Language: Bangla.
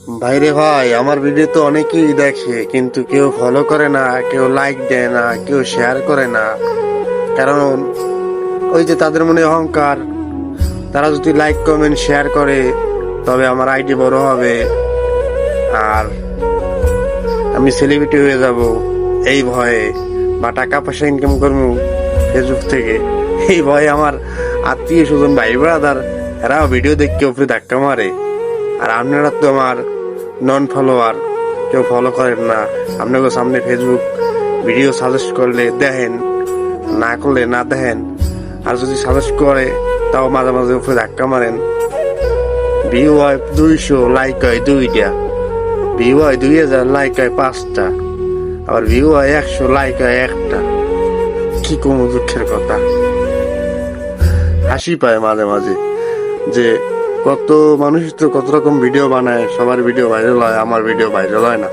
ভাইরে ভাই, আমার ভিডিও তো অনেকেই দেখে কিন্তু কেউ ফলো করে না, কেউ লাইক দেয় না, কেউ শেয়ার করে না। কারণ ওই যে তাদের মনে অহংকার, তারা যদি লাইক কমেন্ট শেয়ার করে তবে আমার আইডি বড় হবে আর আমি সেলিব্রিটি হয়ে যাব এই ভয়ে, বা টাকা পয়সা ইনকাম করবো ফেসবুক থেকে এই ভয়ে আমার আত্মীয় স্বজন ভাই ব্রাদার এরাও ভিডিও দেখে উপরে ধাক্কা মারে। আর আপনারা তো আমার নন ফলোয়ার, কেউ ফলো করেন না। আপনাকে সামনে ফেসবুক ভিডিও সাজেস্ট করলে দেখেন, না করলে না দেখেন। আর যদি সাজেস্ট করে তাও মাঝে মাঝে উপরে ধাক্কা মারেন। ভিউ হয় 200, লাইক হয় 2টা, ভিউ হয় 2000, লাইক হয় 5টা, আবার ভিউ হয় 100, লাইক হয় 1টা। কি কোনো দুঃখের কথা। হাসি পায় মাঝে মাঝে যে কত মানুষ তো কত রকম ভিডিও বানায়, সবার ভিডিও ভাইরাল হয়, আমার ভিডিও ভাইরাল হয় না।